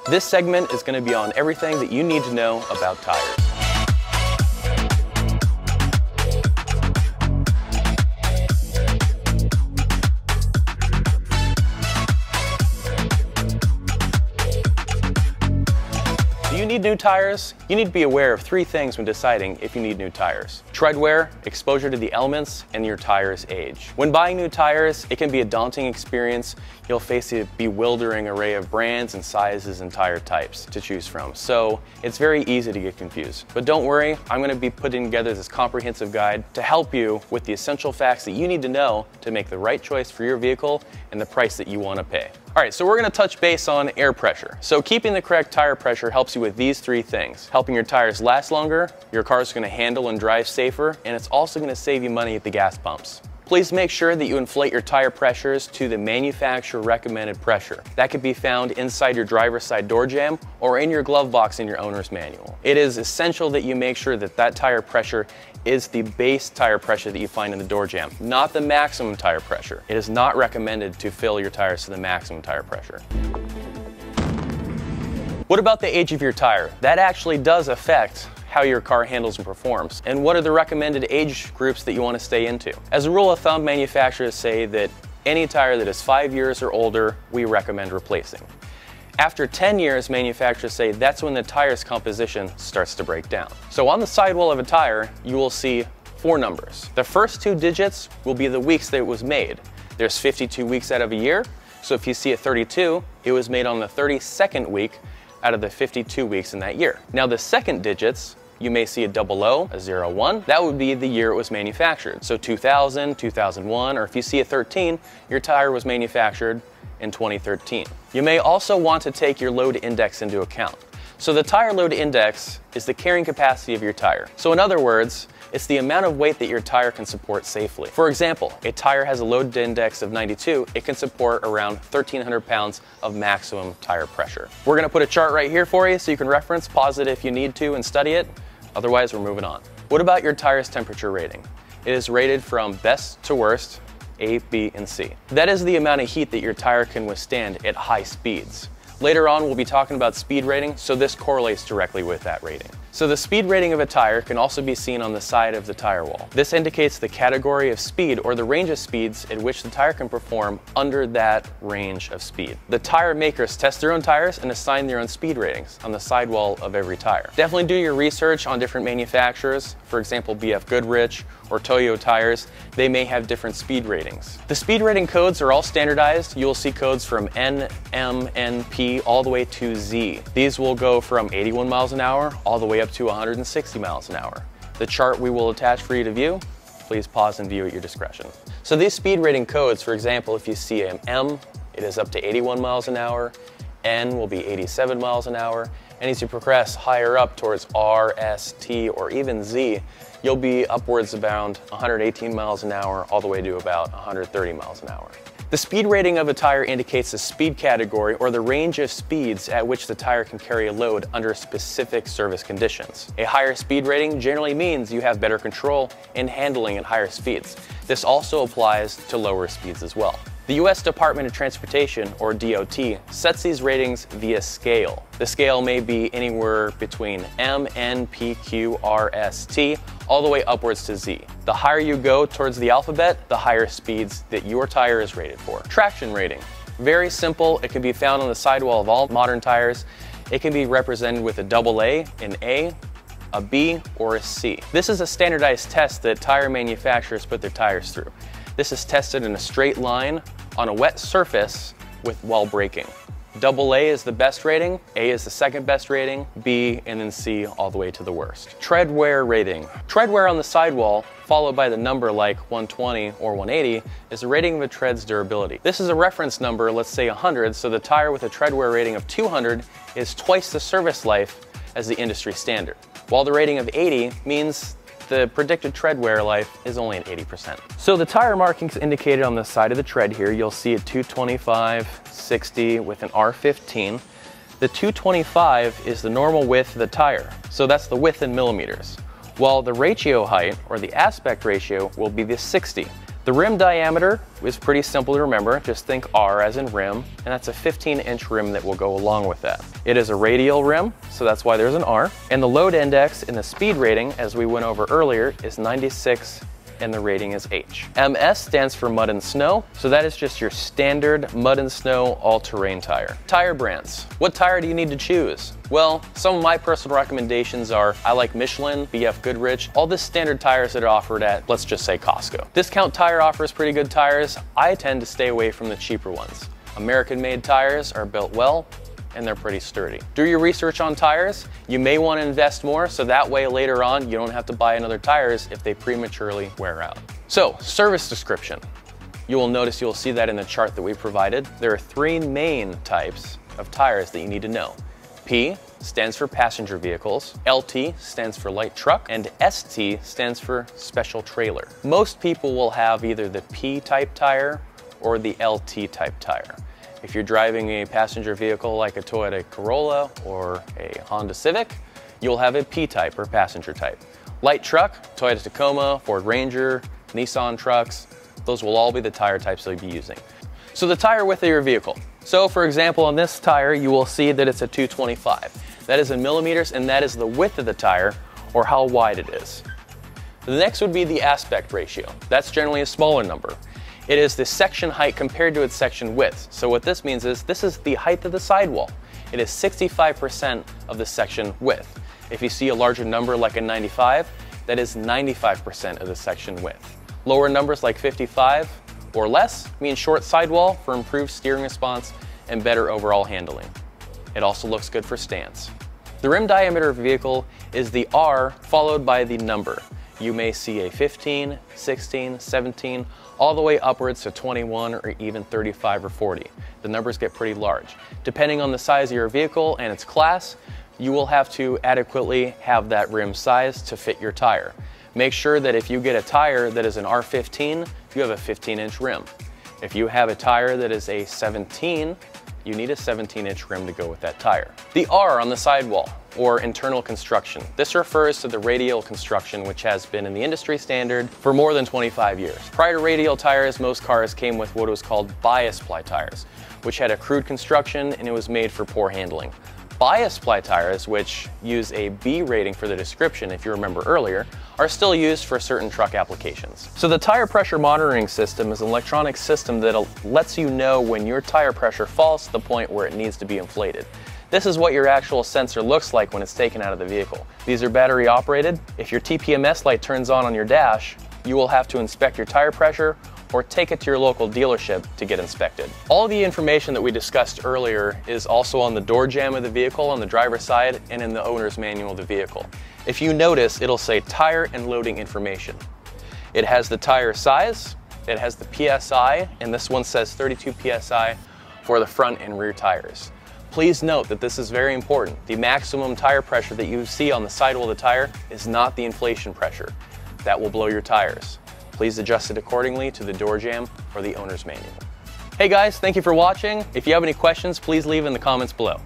This segment is going to be on everything that you need to know about tires. Do you need new tires? You need to be aware of 3 things when deciding if you need new tires: tread wear, exposure to the elements, and your tire's age. When buying new tires, it can be a daunting experience. You'll face a bewildering array of brands and sizes and tire types to choose from, so it's very easy to get confused. But don't worry, I'm going to be putting together this comprehensive guide to help you with the essential facts that you need to know to make the right choice for your vehicle and the price that you want to pay. Alright, so we're going to touch base on air pressure. So keeping the correct tire pressure helps you with these 3 things: helping your tires last longer, your car is going to handle and drive safer, and it's also going to save you money at the gas pumps. Please make sure that you inflate your tire pressures to the manufacturer recommended pressure. That could be found inside your driver's side door jamb or in your glove box in your owner's manual. It is essential that you make sure that that tire pressure is the base tire pressure that you find in the door jamb, not the maximum tire pressure. It is not recommended to fill your tires to the maximum tire pressure. What about the age of your tire? That actually does affect how your car handles and performs. And what are the recommended age groups that you want to stay into? As a rule of thumb, manufacturers say that any tire that is 5 years or older, we recommend replacing. After 10 years, manufacturers say that's when the tire's composition starts to break down. So on the sidewall of a tire, you will see 4 numbers. The first 2 digits will be the weeks that it was made. There's 52 weeks out of a year, so if you see a 32, it was made on the 32nd week out of the 52 weeks in that year. Now the second digits, you may see a 00, a 01. That would be the year it was manufactured. So 2000, 2001, or if you see a 13, your tire was manufactured in 2013. You may also want to take your load index into account. So the tire load index is the carrying capacity of your tire. So in other words, it's the amount of weight that your tire can support safely. For example, a tire has a load index of 92, it can support around 1,300 pounds of maximum tire pressure. We're going to put a chart right here for you so you can reference, pause it if you need to and study it. Otherwise, we're moving on. What about your tire's temperature rating? It is rated from best to worst, A, B, and C. That is the amount of heat that your tire can withstand at high speeds. Later on, we'll be talking about speed rating, so this correlates directly with that rating. So the speed rating of a tire can also be seen on the side of the tire wall. This indicates the category of speed or the range of speeds at which the tire can perform under that range of speed. The tire makers test their own tires and assign their own speed ratings on the sidewall of every tire. Definitely do your research on different manufacturers. For example, BF Goodrich or Toyo tires, they may have different speed ratings. The speed rating codes are all standardized. You will see codes from N, M, N, P, all the way to Z. These will go from 81 miles an hour all the way up to 160 miles an hour. The chart we will attach for you to view. Please pause and view at your discretion. So these speed rating codes, for example, if you see an M, it is up to 81 miles an hour. N will be 87 miles an hour. And as you progress higher up towards R, S, T, or even Z, you'll be upwards around 118 miles an hour all the way to about 130 miles an hour. The speed rating of a tire indicates the speed category or the range of speeds at which the tire can carry a load under specific service conditions. A higher speed rating generally means you have better control in handling at higher speeds. This also applies to lower speeds as well. The U.S. Department of Transportation, or DOT, sets these ratings via scale. The scale may be anywhere between M, N, P, Q, R, S, T, all the way upwards to Z. The higher you go towards the alphabet, the higher speeds that your tire is rated for. Traction rating. Very simple. It can be found on the sidewall of all modern tires. It can be represented with a AA, an A, a B, or a C. This is a standardized test that tire manufacturers put their tires through. This is tested in a straight line on a wet surface while braking. AA is the best rating, A is the second best rating, B, and then C all the way to the worst. Tread wear rating. Tread wear on the sidewall, followed by the number like 120 or 180, is the rating of a tread's durability. This is a reference number, let's say 100, so the tire with a tread wear rating of 200 is twice the service life as the industry standard, while the rating of 80 means the predicted tread wear life is only at 80%. So the tire markings indicated on the side of the tread here, you'll see a 225, 60 with an R15. The 225 is the normal width of the tire, so that's the width in millimeters, while the ratio height, or the aspect ratio, will be the 60. The rim diameter is pretty simple to remember. Just think R as in rim, and that's a 15-inch rim that will go along with that. It is a radial rim, so that's why there's an R. And the load index in the speed rating, as we went over earlier, is 96, and the rating is H. MS stands for mud and snow, so that is just your standard mud and snow all-terrain tire. Tire brands. What tire do you need to choose? Well, some of my personal recommendations are, I like Michelin, BF Goodrich, all the standard tires that are offered at, let's just say, Costco. Discount Tire offers pretty good tires. I tend to stay away from the cheaper ones. American-made tires are built well, and they're pretty sturdy. Do your research on tires. You may want to invest more, so that way later on you don't have to buy another tires if they prematurely wear out. So, service description. You will notice, you'll see that in the chart that we provided. There are 3 main types of tires that you need to know. P stands for passenger vehicles, LT stands for light truck, and ST stands for special trailer. Most people will have either the P type tire or the LT type tire. If you're driving a passenger vehicle like a Toyota Corolla or a Honda Civic, you'll have a P-type or passenger type. Light truck, Toyota Tacoma, Ford Ranger, Nissan trucks, those will all be the tire types you'll be using. So the tire width of your vehicle. So for example, on this tire, you will see that it's a 225. That is in millimeters, and that is the width of the tire, or how wide it is. The next would be the aspect ratio. That's generally a smaller number. It is the section height compared to its section width. So what this means is this is the height of the sidewall. It is 65% of the section width. If you see a larger number like a 95, that is 95% of the section width. Lower numbers like 55 or less mean short sidewall for improved steering response and better overall handling. It also looks good for stance. The rim diameter of a vehicle is the R followed by the number. You may see a 15, 16, 17, all the way upwards to 21 or even 35 or 40. The numbers get pretty large. Depending on the size of your vehicle and its class, you will have to adequately have that rim size to fit your tire. Make sure that if you get a tire that is an R15, you have a 15-inch rim. If you have a tire that is a 17, you need a 17-inch rim to go with that tire. The R on the sidewall, or internal construction. This refers to the radial construction, which has been in the industry standard for more than 25 years. Prior to radial tires, most cars came with what was called bias ply tires, which had a crude construction and it was made for poor handling. Bias ply tires, which use a B rating for the description, if you remember earlier, are still used for certain truck applications. So the tire pressure monitoring system is an electronic system that lets you know when your tire pressure falls to the point where it needs to be inflated. This is what your actual sensor looks like when it's taken out of the vehicle. These are battery operated. If your TPMS light turns on your dash, you will have to inspect your tire pressure or take it to your local dealership to get inspected. All the information that we discussed earlier is also on the door jamb of the vehicle on the driver's side and in the owner's manual of the vehicle. If you notice, it'll say tire and loading information. It has the tire size, it has the PSI, and this one says 32 PSI for the front and rear tires. Please note that this is very important. The maximum tire pressure that you see on the sidewall of the tire is not the inflation pressure. That will blow your tires. Please adjust it accordingly to the door jamb or the owner's manual. Hey guys, thank you for watching. If you have any questions, please leave in the comments below.